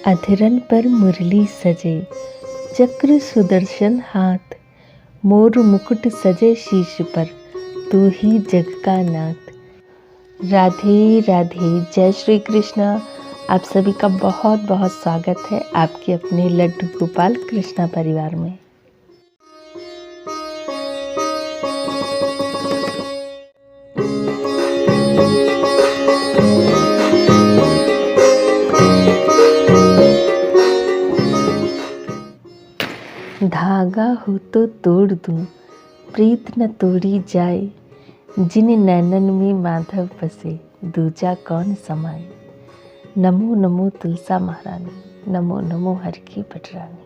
अधरन पर मुरली सजे, चक्र सुदर्शन हाथ, मोर मुकुट सजे शीश पर, तू ही जग का नाथ। राधे राधे, जय श्री कृष्ण। आप सभी का बहुत बहुत स्वागत है आपके अपने लड्डू गोपाल कृष्णा परिवार में। धागा हो तो तोड़ दूं, प्रीत न तोड़ी जाए, जिन नैनन में माधव बसे, दूजा कौन समाए। नमो नमो तुलसा महारानी, नमो नमो हर की पटरानी।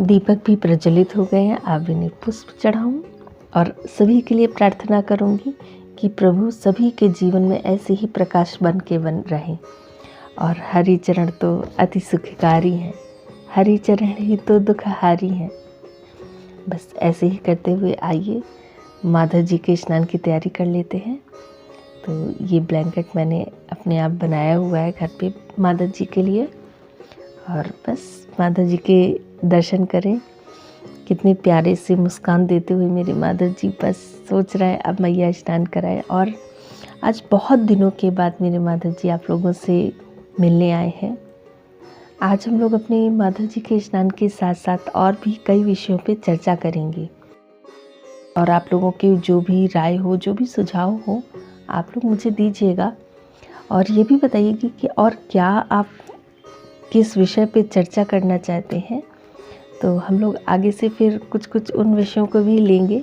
दीपक भी प्रज्वलित हो गए हैं, आप इन्हें पुष्प चढ़ाऊं और सभी के लिए प्रार्थना करूंगी कि प्रभु सभी के जीवन में ऐसे ही प्रकाश बन रहे। और हरि चरण तो अति सुखकारी हैं, हरि चरण ही तो दुखहारी हैं। बस ऐसे ही करते हुए आइए माधव जी के स्नान की तैयारी कर लेते हैं। तो ये ब्लैंकेट मैंने अपने आप बनाया हुआ है घर पे माधव जी के लिए, और बस माधव जी के दर्शन करें। कितने प्यारे से मुस्कान देते हुए मेरे माधव जी बस सोच रहे हैं अब मैया स्नान कराए। और आज बहुत दिनों के बाद मेरे माधव जी आप लोगों से मिलने आए हैं। आज हम लोग अपने माधव जी के स्नान के साथ साथ और भी कई विषयों पे चर्चा करेंगे, और आप लोगों की जो भी राय हो, जो भी सुझाव हो, आप लोग मुझे दीजिएगा। और ये भी बताइएगा कि और क्या आप किस विषय पे चर्चा करना चाहते हैं, तो हम लोग आगे से फिर कुछ उन विषयों को भी लेंगे।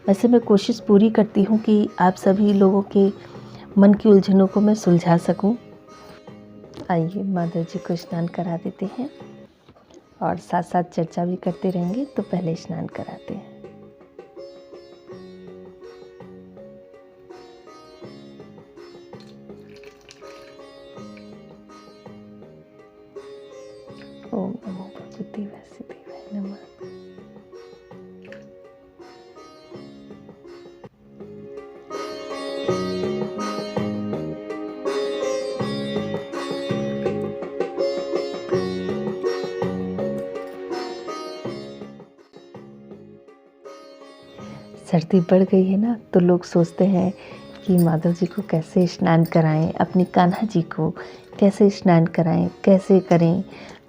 वैसे मैं कोशिश पूरी करती हूँ कि आप सभी लोगों के मन की उलझनों को मैं सुलझा सकूँ। आइए माधव जी को स्नान करा देते हैं और साथ साथ चर्चा भी करते रहेंगे। तो पहले स्नान कराते हैं। ओम नमो भगवते वासुदेवाय नमः। सर्दी बढ़ गई है ना, तो लोग सोचते हैं कि माधव जी को कैसे स्नान कराएं, अपनी कान्हा जी को कैसे स्नान कराएं, कैसे करें।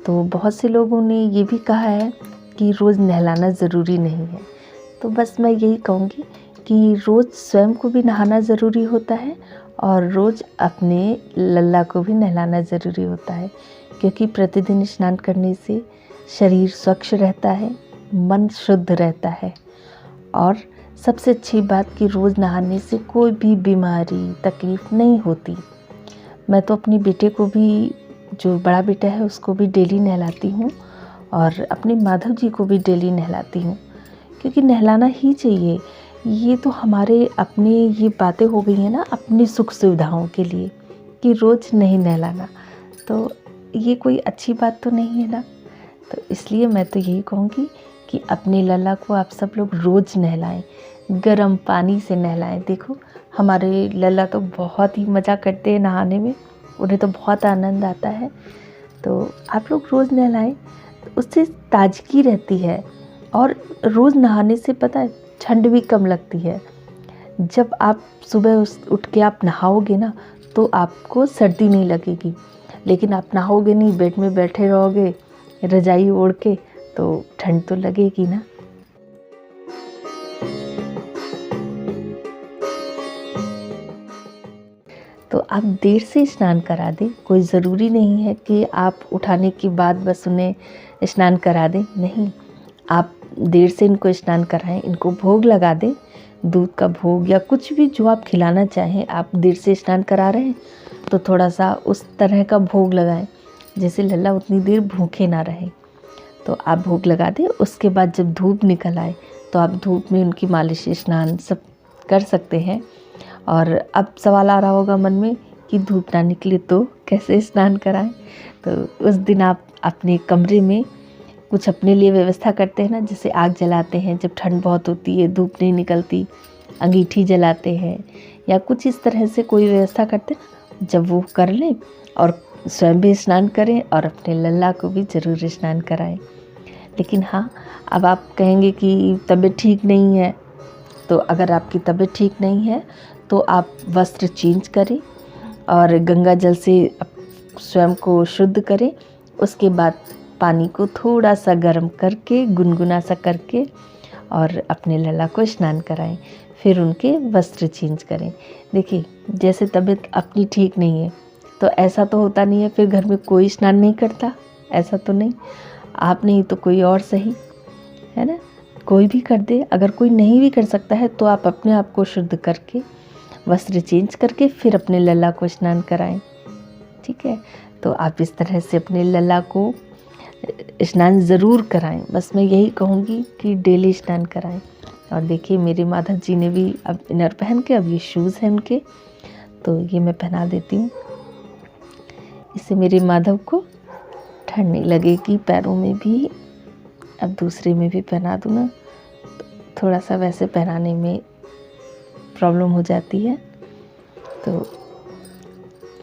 तो बहुत से लोगों ने ये भी कहा है कि रोज़ नहलाना ज़रूरी नहीं है। तो बस मैं यही कहूँगी कि रोज़ स्वयं को भी नहाना ज़रूरी होता है और रोज़ अपने लल्ला को भी नहलाना ज़रूरी होता है, क्योंकि प्रतिदिन स्नान करने से शरीर स्वच्छ रहता है, मन शुद्ध रहता है। और सबसे अच्छी बात कि रोज़ नहाने से कोई भी बीमारी तकलीफ़ नहीं होती। मैं तो अपने बेटे को भी, जो बड़ा बेटा है उसको भी डेली नहलाती हूँ, और अपने माधव जी को भी डेली नहलाती हूँ, क्योंकि नहलाना ही चाहिए। ये तो हमारे अपने ये बातें हो गई हैं ना अपनी सुख सुविधाओं के लिए कि रोज़ नहीं नहलाना, तो ये कोई अच्छी बात तो नहीं है ना। तो इसलिए मैं तो यही कहूँगी कि अपने लल्ला को आप सब लोग रोज़ नहलाएं, गर्म पानी से नहलाएं। देखो हमारे लल्ला तो बहुत ही मज़ा करते हैं नहाने में, उन्हें तो बहुत आनंद आता है। तो आप लोग रोज़ नहलाएं, तो उससे ताजगी रहती है। और रोज़ नहाने से पता है ठंड भी कम लगती है। जब आप सुबह उठ के आप नहाओगे ना, तो आपको सर्दी नहीं लगेगी। लेकिन आप नहाओगे नहीं, बेड में बैठे रहोगे रजाई ओढ़ के, तो ठंड तो लगेगी ना। तो आप देर से स्नान करा दें, कोई ज़रूरी नहीं है कि आप उठाने के बाद बस उन्हें स्नान करा दें। नहीं, आप देर से इनको स्नान कराएं, इनको भोग लगा दें, दूध का भोग या कुछ भी जो आप खिलाना चाहें। आप देर से स्नान करा रहे हैं तो थोड़ा सा उस तरह का भोग लगाएं जैसे लल्ला उतनी देर भूखे ना रहे। तो आप भोग लगा दें। उसके बाद जब धूप निकल आए तो आप धूप में उनकी मालिश स्नान सब कर सकते हैं। और अब सवाल आ रहा होगा मन में कि धूप ना निकले तो कैसे स्नान कराएं। तो उस दिन आप अपने कमरे में कुछ अपने लिए व्यवस्था करते हैं ना, जैसे आग जलाते हैं जब ठंड बहुत होती है, धूप नहीं निकलती, अंगीठी जलाते हैं या कुछ इस तरह से कोई व्यवस्था करते हैं ना, जब वो कर लें और स्वयं भी स्नान करें और अपने लल्ला को भी ज़रूर स्नान कराएं। लेकिन हाँ, अब आप कहेंगे कि तबीयत ठीक नहीं है, तो अगर आपकी तबीयत ठीक नहीं है तो आप वस्त्र चेंज करें और गंगा जल से स्वयं को शुद्ध करें। उसके बाद पानी को थोड़ा सा गर्म करके, गुनगुना सा करके और अपने लल्ला को स्नान कराएं, फिर उनके वस्त्र चेंज करें। देखिए, जैसे तबीयत अपनी ठीक नहीं है तो ऐसा तो होता नहीं है फिर घर में कोई स्नान नहीं करता, ऐसा तो नहीं। आप नहीं तो कोई और सही, है ना, कोई भी कर दे। अगर कोई नहीं भी कर सकता है तो आप अपने आप को शुद्ध करके, वस्त्र चेंज करके फिर अपने लल्ला को स्नान कराएं। ठीक है, तो आप इस तरह से अपने लल्ला को स्नान ज़रूर कराएं। बस मैं यही कहूँगी कि डेली स्नान कराएं। और देखिए, मेरे माधव जी ने भी अब इनर पहन के, अब ये शूज़ हैं उनके, तो ये मैं पहना देती हूँ। इससे मेरे माधव को ठंड नहीं लगेगी पैरों में भी। अब दूसरे में भी पहना दूँ ना, तो थोड़ा सा वैसे पहनाने में प्रॉब्लम हो जाती है, तो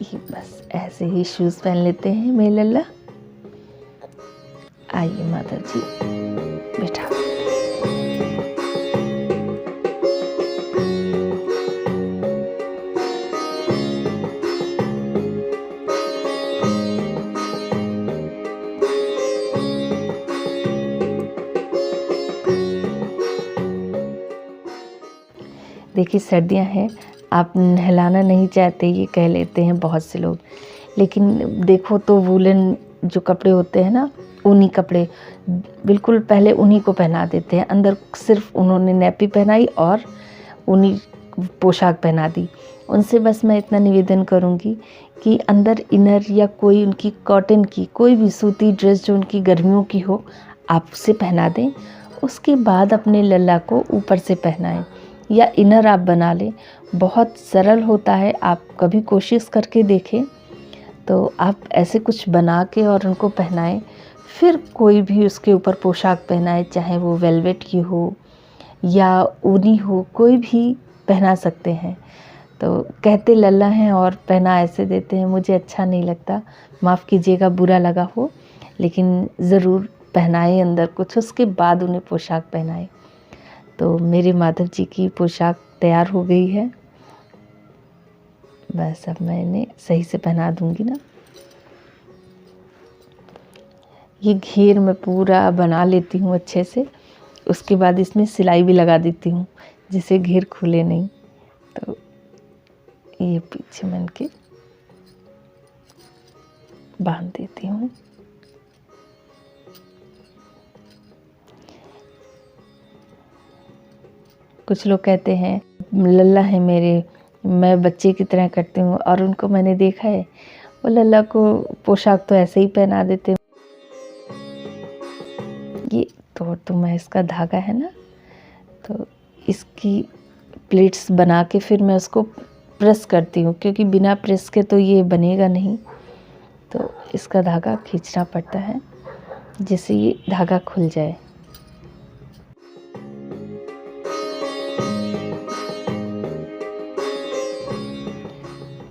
ये बस ऐसे ही शूज़ पहन लेते हैं मेरे लल्ला। आइए माधव जी, बैठा। देखिए, सर्दियां हैं, आप नहलाना नहीं चाहते, ये कह लेते हैं बहुत से लोग, लेकिन देखो तो वूलन जो कपड़े होते हैं ना, ऊनी कपड़े, बिल्कुल पहले उन्हीं को पहना देते हैं। अंदर सिर्फ उन्होंने नैपी पहनाई और ऊनी पोशाक पहना दी। उनसे बस मैं इतना निवेदन करूंगी कि अंदर इनर या कोई उनकी कॉटन की कोई भी सूती ड्रेस जो उनकी गर्मियों की हो, आप उसे पहना दें। उसके बाद अपने लल्ला को ऊपर से पहनाएं या इनर आप बना लें। बहुत सरल होता है, आप कभी कोशिश करके देखें। तो आप ऐसे कुछ बना के और उनको पहनाएं, फिर कोई भी उसके ऊपर पोशाक पहनाए, चाहे वो वेलवेट की हो या ऊनी हो, कोई भी पहना सकते हैं। तो कहते लल्ला हैं और पहना ऐसे देते हैं, मुझे अच्छा नहीं लगता, माफ़ कीजिएगा बुरा लगा हो, लेकिन ज़रूर पहनाए अंदर कुछ, उसके बाद उन्हें पोशाक पहनाए। तो मेरे माधव जी की पोशाक तैयार हो गई है, बस अब मैं इन्हें सही से पहना दूंगी ना। ये घेर मैं पूरा बना लेती हूँ अच्छे से, उसके बाद इसमें सिलाई भी लगा देती हूँ जिससे घेर खुले नहीं। तो ये पीछे मैं इनके बांध देती हूँ। कुछ लोग कहते हैं लल्ला है मेरे, मैं बच्चे की तरह करती हूँ, और उनको मैंने देखा है वो लल्ला को पोशाक तो ऐसे ही पहना देते। ये तो मैं इसका धागा है ना, तो इसकी प्लेट्स बना के फिर मैं उसको प्रेस करती हूँ, क्योंकि बिना प्रेस के तो ये बनेगा नहीं। तो इसका धागा खींचना पड़ता है जिससे ये धागा खुल जाए।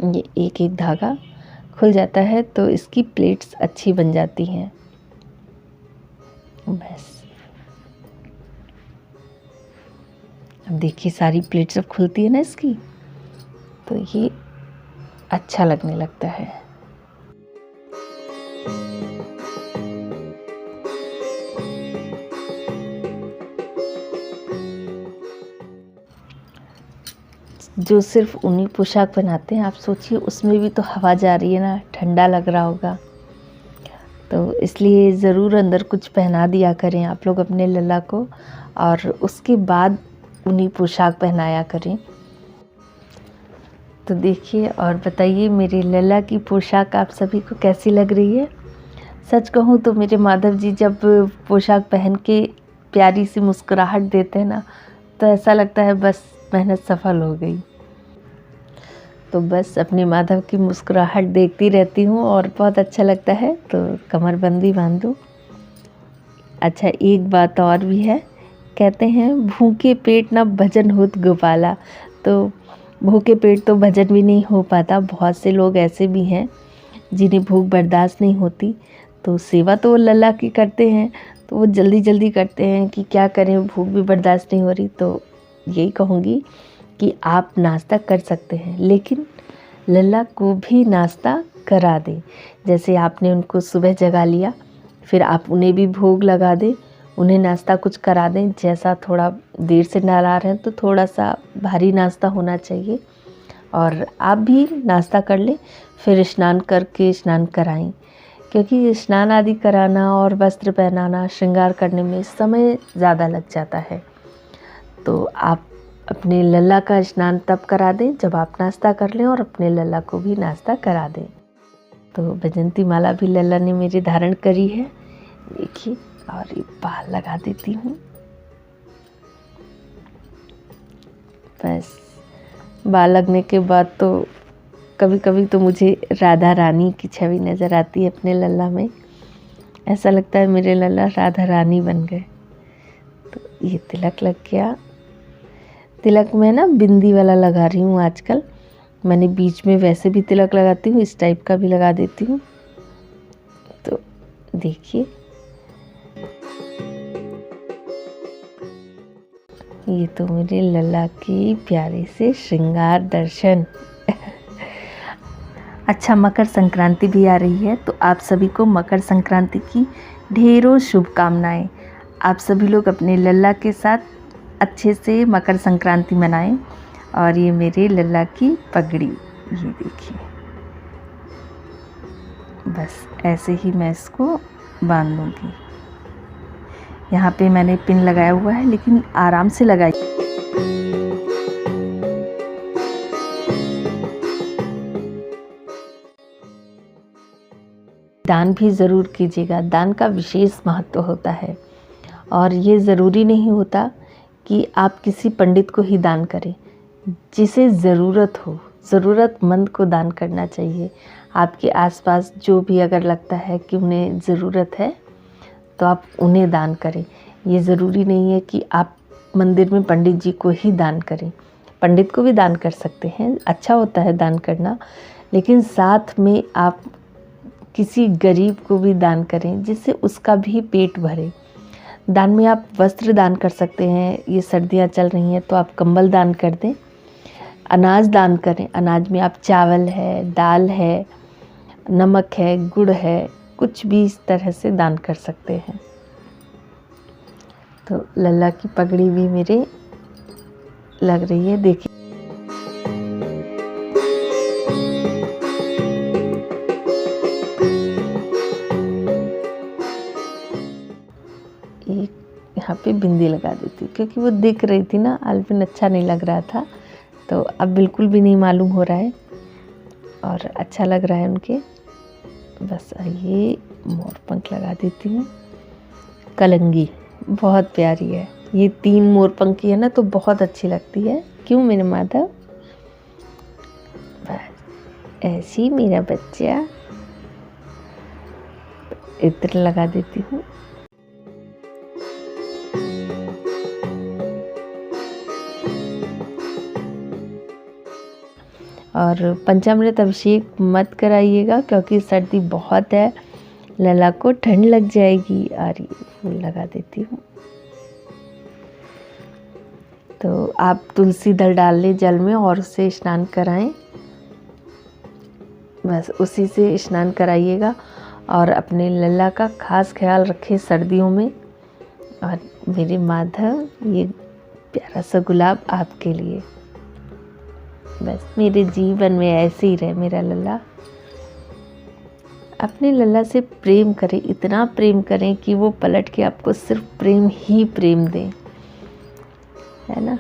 ये एक एक धागा खुल जाता है तो इसकी प्लेट्स अच्छी बन जाती हैं। बस अब देखिए, सारी प्लेट्स जब खुलती है ना इसकी, तो ये अच्छा लगने लगता है। जो सिर्फ ऊनी पोशाक पहनाते हैं, आप सोचिए उसमें भी तो हवा जा रही है ना, ठंडा लग रहा होगा, तो इसलिए ज़रूर अंदर कुछ पहना दिया करें आप लोग अपने लल्ला को, और उसके बाद ऊनी पोशाक पहनाया करें। तो देखिए और बताइए मेरे लल्ला की पोशाक आप सभी को कैसी लग रही है। सच कहूँ तो मेरे माधव जी जब पोशाक पहन के प्यारी सी मुस्कुराहट देते हैं ना, तो ऐसा लगता है बस मेहनत सफल हो गई। तो बस अपने माधव की मुस्कुराहट देखती रहती हूँ और बहुत अच्छा लगता है। तो कमरबंदी बांध दूँ, अच्छा, एक बात और भी है, कहते हैं भूखे पेट ना भजन होत गोपाला। तो भूखे पेट तो भजन भी नहीं हो पाता। बहुत से लोग ऐसे भी हैं जिन्हें भूख बर्दाश्त नहीं होती, तो सेवा तो वो लल्ला की करते हैं, तो वो जल्दी जल्दी करते हैं कि क्या करें, भूख भी बर्दाश्त नहीं हो रही। तो यही कहूँगी कि आप नाश्ता कर सकते हैं, लेकिन लल्ला को भी नाश्ता करा दें। जैसे आपने उनको सुबह जगा लिया, फिर आप उन्हें भी भोग लगा दें, उन्हें नाश्ता कुछ करा दें। जैसा थोड़ा देर से नहा रहे हैं तो थोड़ा सा भारी नाश्ता होना चाहिए, और आप भी नाश्ता कर लें, फिर स्नान करके स्नान कराएं, क्योंकि स्नान आदि कराना और वस्त्र पहनाना, श्रृंगार करने में समय ज़्यादा लग जाता है। तो आप अपने लल्ला का स्नान तब करा दें जब आप नाश्ता कर लें, और अपने लल्ला को भी नाश्ता करा दें। तो वैजयंती माला भी लल्ला ने मेरी धारण करी है, देखिए। और ये बाल लगा देती हूँ। बस बाल लगने के बाद तो कभी कभी तो मुझे राधा रानी की छवि नज़र आती है अपने लल्ला में। ऐसा लगता है मेरे लल्ला राधा रानी बन गए। तो ये तिलक लग गया। तिलक मैं ना बिंदी वाला लगा रही हूँ आजकल। मैंने बीच में वैसे भी तिलक लगाती हूँ, इस टाइप का भी लगा देती हूँ। तो देखिए, ये तो मेरे लल्ला की प्यारे से श्रृंगार दर्शन। अच्छा, मकर संक्रांति भी आ रही है, तो आप सभी को मकर संक्रांति की ढेरों शुभकामनाएं। आप सभी लोग अपने लल्ला के साथ अच्छे से मकर संक्रांति मनाएं। और ये मेरे लल्ला की पगड़ी, ये देखिए, बस ऐसे ही मैं इसको बांध दूँगी। यहाँ पे मैंने पिन लगाया हुआ है, लेकिन आराम से लगाई। दान भी ज़रूर कीजिएगा। दान का विशेष महत्व होता है, और ये ज़रूरी नहीं होता कि आप किसी पंडित को ही दान करें। जिसे ज़रूरत हो, ज़रूरतमंद को दान करना चाहिए। आपके आसपास जो भी अगर लगता है कि उन्हें ज़रूरत है, तो आप उन्हें दान करें। ये ज़रूरी नहीं है कि आप मंदिर में पंडित जी को ही दान करें। पंडित को भी दान कर सकते हैं, अच्छा होता है दान करना, लेकिन साथ में आप किसी गरीब को भी दान करें, जिससे उसका भी पेट भरे। दान में आप वस्त्र दान कर सकते हैं। ये सर्दियाँ चल रही हैं, तो आप कंबल दान कर दें। अनाज दान करें। अनाज में आप चावल है, दाल है, नमक है, गुड़ है, कुछ भी इस तरह से दान कर सकते हैं। तो लल्ला की पगड़ी भी मेरे लग रही है, देखिए। एक यहाँ पे बिंदी लगा देती हूँ, क्योंकि वो दिख रही थी ना, आलपिन अच्छा नहीं लग रहा था। तो अब बिल्कुल भी नहीं मालूम हो रहा है, और अच्छा लग रहा है उनके। बस ये मोर पंख लगा देती हूँ। कलंगी बहुत प्यारी है। ये 3 मोर पंख की है ना, तो बहुत अच्छी लगती है। क्यों मेरे माधव? बस ऐसी मेरा बच्चा। इत्र लगा देती हूँ। और पंचामृत अभिषेक मत कराइएगा, क्योंकि सर्दी बहुत है, लल्ला को ठंड लग जाएगी। और ये फूल लगा देती हूँ। तो आप तुलसी दल डाल लें जल में और उसे स्नान कराएं। बस उसी से स्नान कराइएगा, और अपने लल्ला का खास ख्याल रखें सर्दियों में। और मेरे माधव, ये प्यारा सा गुलाब आपके लिए। बस मेरे जीवन में ऐसे ही रहे मेरा लल्ला। अपने लल्ला से प्रेम करें, इतना प्रेम करें कि वो पलट के आपको सिर्फ प्रेम ही प्रेम दें, है ना।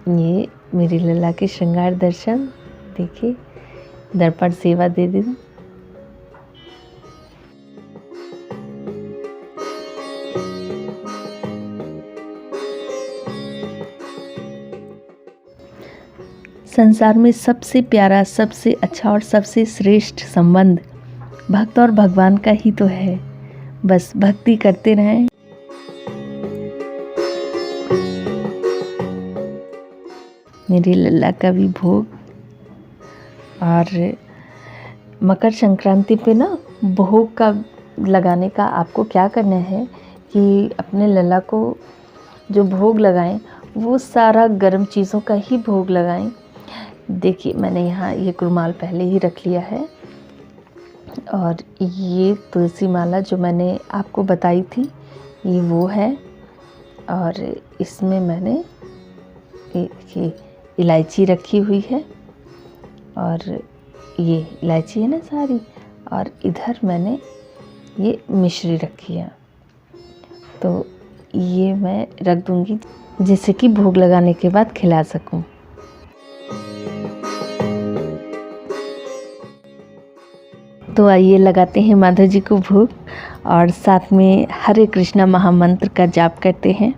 ये मेरे लल्ला के श्रृंगार दर्शन देखिए। दर्पण सेवा दे दूं। संसार में सबसे प्यारा, सबसे अच्छा और सबसे श्रेष्ठ संबंध भक्त और भगवान का ही तो है। बस भक्ति करते रहें। मेरी लल्ला का भी भोग। और मकर संक्रांति पे ना भोग का लगाने का आपको क्या करना है कि अपने लल्ला को जो भोग लगाएं वो सारा गर्म चीज़ों का ही भोग लगाएं। देखिए मैंने यहाँ ये रुमाल पहले ही रख लिया है और ये तुलसी माला जो मैंने आपको बताई थी ये वो है। और इसमें मैंने ये इलायची रखी हुई है और ये इलायची है ना सारी, और इधर मैंने ये मिश्री रखी है। तो ये मैं रख दूंगी जिससे कि भोग लगाने के बाद खिला सकूं। तो आइए लगाते हैं माधव जी को भोग और साथ में हरे कृष्णा महामंत्र का जाप करते हैं।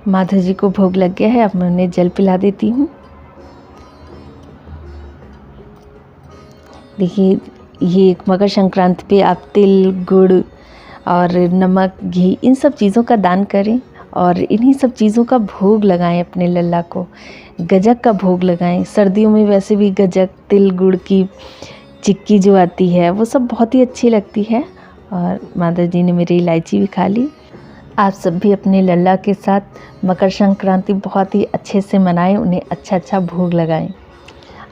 माधव जी को भोग लग गया है, अब मैं उन्हें जल पिला देती हूँ। देखिए ये मकर संक्रांति पे आप तिल, गुड़ और नमक, घी इन सब चीज़ों का दान करें और इन्हीं सब चीज़ों का भोग लगाएं अपने लल्ला को। गज्जक का भोग लगाएं। सर्दियों में वैसे भी गज्जक, तिल, गुड़ की चिक्की जो आती है वो सब बहुत ही अच्छी लगती है। और माधव जी ने मेरी इलायची भी खा ली। आप सब भी अपने लल्ला के साथ मकर संक्रांति बहुत ही अच्छे से मनाएं, उन्हें अच्छा भोग लगाएं।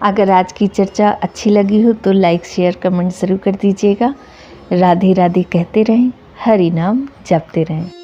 अगर आज की चर्चा अच्छी लगी हो तो लाइक, शेयर, कमेंट ज़रूर कर दीजिएगा। राधे राधे कहते रहें, हरि नाम जपते रहें।